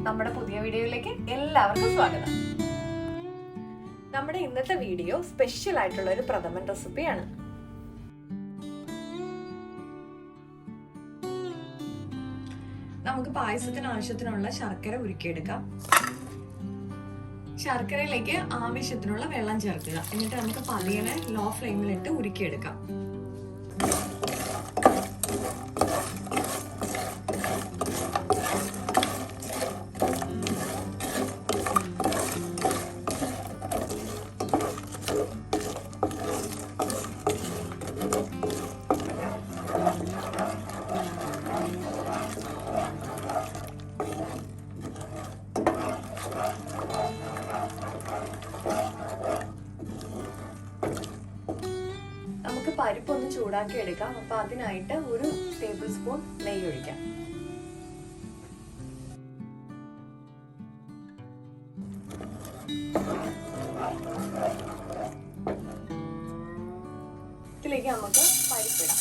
നമ്മുടെ പുതിയ വീഡിയോയിലേക്ക് എല്ലാവർക്കും സ്വാഗതം. നമ്മുടെ ഇന്നത്തെ വീഡിയോ സ്പെഷ്യൽ ആയിട്ടുള്ള ഒരു പ്രഥമൻ റെസിപ്പിയാണ്. നമുക്ക് പായസത്തിന് ആവശ്യത്തിനുള്ള ശർക്കര ഉരുക്കിയെടുക്കാം. ശർക്കരയിലേക്ക് ആവശ്യത്തിനുള്ള വെള്ളം ചേർക്കുക. എന്നിട്ട് നമുക്ക് പതിയെ ലോ ഫ്ലെയിമിലിട്ട് ഉരുക്കിയെടുക്കാം. നമുക്ക് പരിപ്പൊന്ന് ചൂടാക്കി എടുക്കാം. അപ്പൊ അതിനായിട്ട് 1 ടേബിൾ സ്പൂൺ നെയ്യ് ഒഴിക്കാം. ഇതിലേക്ക് നമുക്ക് പരിപ്പിടാം.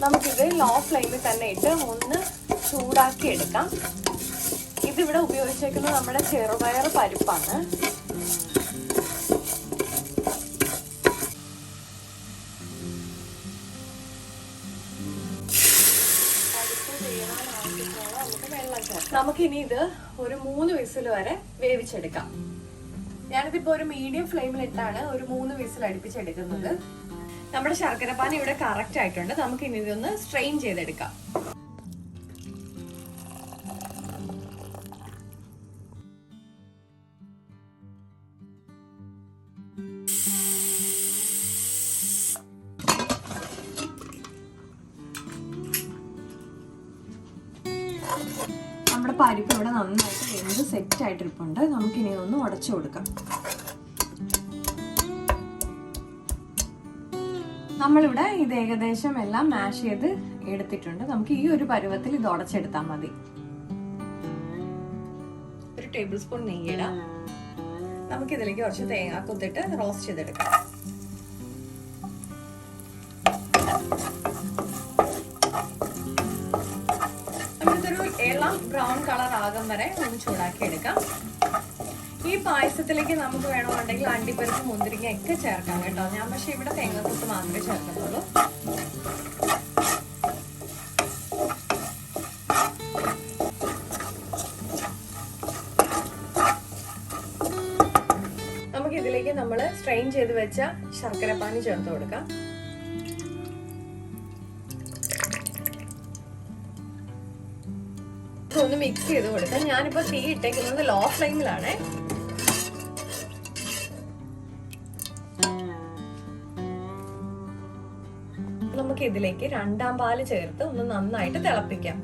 നമുക്കിത് ലോ ഫ്ലെയിമിൽ തന്നെ ഇട്ട് ഒന്ന് ചൂടാക്കി എടുക്കാം. ഇതിവിടെ ഉപയോഗിച്ചേക്കുന്നത് നമ്മുടെ ചെറുപയർ പരിപ്പാണ്. നമുക്കിനി ഇത് ഒരു 3 വിസിൽ വരെ വേവിച്ചെടുക്കാം. ഞാനിതിപ്പോ ഒരു മീഡിയം ഫ്ലെയിമിലിട്ടാണ് ഒരു 3 വിസിൽ അടുപ്പിച്ചെടുക്കുന്നത്. നമ്മുടെ ശർക്കരപ്പാനി ഇവിടെ കറക്റ്റ് ആയിട്ടുണ്ട്. നമുക്ക് ഇനി ഇതൊന്ന് സ്ട്രെയിൻ ചെയ്തെടുക്കാം. നമ്മുടെ പരിപ്പ് ഇവിടെ നന്നായിട്ട് വെന്ത് സെറ്റ് ആയിട്ടിരിപ്പുണ്ട്. നമുക്കിനി ഒന്ന് ഉടച്ചു കൊടുക്കാം. നമ്മളിവിടെ ഇത് ഏകദേശം എല്ലാം മാഷ് ചെയ്ത് എടുത്തിട്ടുണ്ട്. നമുക്ക് ഈ ഒരു പരുവത്തിൽ ഇത് ഉടച്ചെടുത്താൽ മതി. 1 ടേബിൾ സ്പൂൺ നെയ്യിടാം. നമുക്കിതിലേക്ക് കുറച്ച് തേങ്ങ കുത്തിട്ട് റോസ്റ്റ് ചെയ്തെടുക്കാം. ഇളം ബ്രൗൺ കളർ ആകും വരെ ഒന്ന് ചൂടാക്കി എടുക്കാം. ഈ പായസത്തിലേക്ക് നമുക്ക് വേണമെന്നുണ്ടെങ്കിൽ അണ്ടിപ്പരിപ്പ്, മുന്തിരിങ്ങ ഒക്കെ ചേർക്കാം കേട്ടോ. ഞാൻ പക്ഷെ ഇവിടെ തേങ്ങാക്കൊത്ത് മാത്രമേ ചേർക്കുന്നുള്ളൂ. നമുക്ക് ഇതിലേക്ക് നമ്മൾ സ്ട്രെയിൻ ചെയ്ത് വെച്ച ശർക്കരപ്പാനി ചേർത്ത് കൊടുക്കാം. ഒന്ന് മിക്സ് ചെയ്ത് കൊടുക്കാം. ഞാനിപ്പോ തീ ഇട്ടേക്കുന്നത് ലോ ഫ്ലെയിമിലാണ്. നമുക്ക് ഇതിലേക്ക് 2ാം പാല് ചേർത്ത് ഒന്ന് നന്നായിട്ട് തിളപ്പിക്കാം.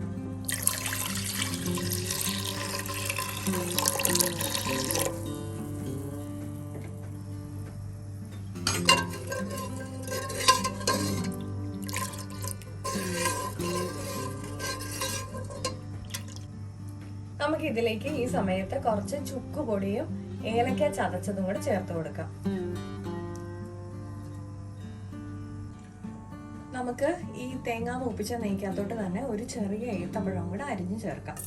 നമുക്ക് ഇതിലേക്ക് ഈ സമയത്ത് കുറച്ച് ചുക്ക് പൊടിയും ഏലക്ക ചതച്ചതും കൂടെ ചേർത്ത് കൊടുക്കാം. നമുക്ക് ഈ തേങ്ങ മൂപ്പിച്ച നെയ്ക്കകത്തോട്ട് തന്നെ ഒരു ചെറിയ ഏത്തപ്പഴം കൂടെ അരിഞ്ഞു ചേർക്കാം.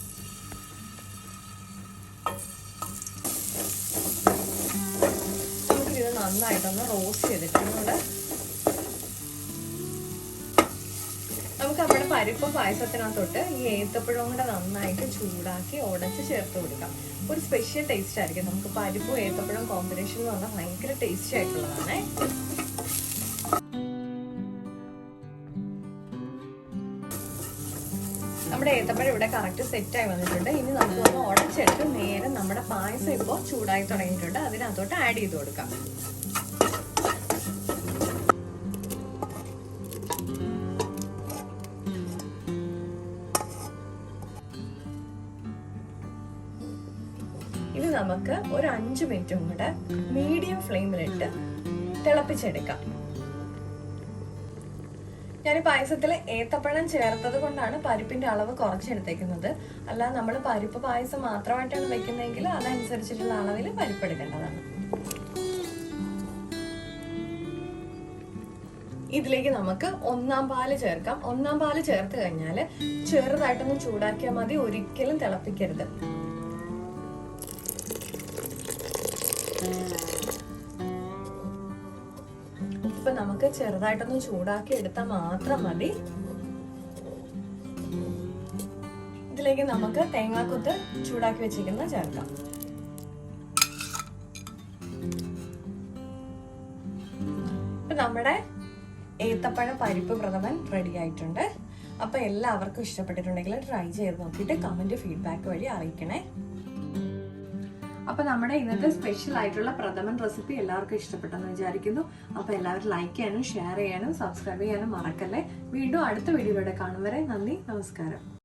നമുക്കിത് നന്നായിട്ടൊന്ന് റോസ്റ്റ് ചെയ്തിട്ടുണ്ട്. നമുക്ക് നമ്മുടെ പരിപ്പ് പായസത്തിനകത്തോട്ട് ഈ ഏത്തപ്പഴം കൂടെ നന്നായിട്ട് ചൂടാക്കി ഉടച്ച് ചേർത്ത് കൊടുക്കാം. ഒരു സ്പെഷ്യൽ ടേസ്റ്റ് ആയിരിക്കും. നമുക്ക് പരിപ്പും ഏത്തപ്പഴം കോമ്പിനേഷൻ എന്ന് പറഞ്ഞാൽ ഭയങ്കര ടേസ്റ്റി ആയിട്ടുള്ളതാണ്. നമ്മുടെ ഏത്തപ്പഴം ഇവിടെ കറക്റ്റ് സെറ്റായി വന്നിട്ടുണ്ട്. ഇനി നമുക്കൊന്ന് ഉടച്ചെടുത്ത് നേരെ നമ്മുടെ പായസം ഇപ്പോൾ ചൂടായി തുടങ്ങിയിട്ടുണ്ട്. അതിനകത്തോട്ട് ആഡ് ചെയ്ത് കൊടുക്കാം. ഇത് നമുക്ക് ഒരു 5 മിനിറ്റും കൂടെ മീഡിയം ഫ്ലെയിമിലിട്ട് തിളപ്പിച്ചെടുക്കാം. ഞാൻ പായസത്തിൽ ഏത്തപ്പഴം ചേർത്തത് കൊണ്ടാണ് പരിപ്പിന്റെ അളവ് കുറച്ചെടുത്തേക്കുന്നത്. അല്ല നമ്മൾ പരിപ്പ് പായസം മാത്രമായിട്ടാണ് വെക്കുന്നതെങ്കിൽ അതനുസരിച്ചിട്ടുള്ള അളവിൽ പരിപ്പ് എടുക്കേണ്ടതാണ്. ഇതിലേക്ക് നമുക്ക് ഒന്നാം പാല് ചേർക്കാം. ഒന്നാം പാല് ചേർത്ത് കഴിഞ്ഞാൽ ചെറുതായിട്ടൊന്ന് ചൂടാക്കിയാൽ മതി, ഒരിക്കലും തിളപ്പിക്കരുത്. ഇപ്പൊ നമുക്ക് ചെറുതായിട്ടൊന്ന് ചൂടാക്കി എടുത്താൽ മാത്രം മതി. ഇതിലേക്ക് നമുക്ക് തേങ്ങാക്കൊത്ത് ചൂടാക്കി വെച്ചിരിക്കുന്ന ചേർക്കാം. ഇപ്പൊ നമ്മുടെ ഏത്തപ്പഴ പരിപ്പ് പ്രഥമൻ റെഡി ആയിട്ടുണ്ട്. അപ്പൊ എല്ലാവർക്കും ഇഷ്ടപ്പെട്ടിട്ടുണ്ടെങ്കിൽ ട്രൈ ചെയ്ത് നോക്കിയിട്ട് കമന്റ് ഫീഡ്ബാക്ക് വഴി അറിയിക്കണേ. അപ്പൊ നമ്മുടെ ഇന്നത്തെ സ്പെഷ്യൽ ആയിട്ടുള്ള പ്രഥമൻ റെസിപ്പി എല്ലാവർക്കും ഇഷ്ടപ്പെട്ടെന്ന് വിചാരിക്കുന്നു. അപ്പൊ എല്ലാവരും ലൈക്ക് ചെയ്യാനും ഷെയർ ചെയ്യാനും സബ്സ്ക്രൈബ് ചെയ്യാനും മറക്കല്ലേ. വീണ്ടും അടുത്ത വീഡിയോയുടെ കാണും വരെ നന്ദി, നമസ്കാരം.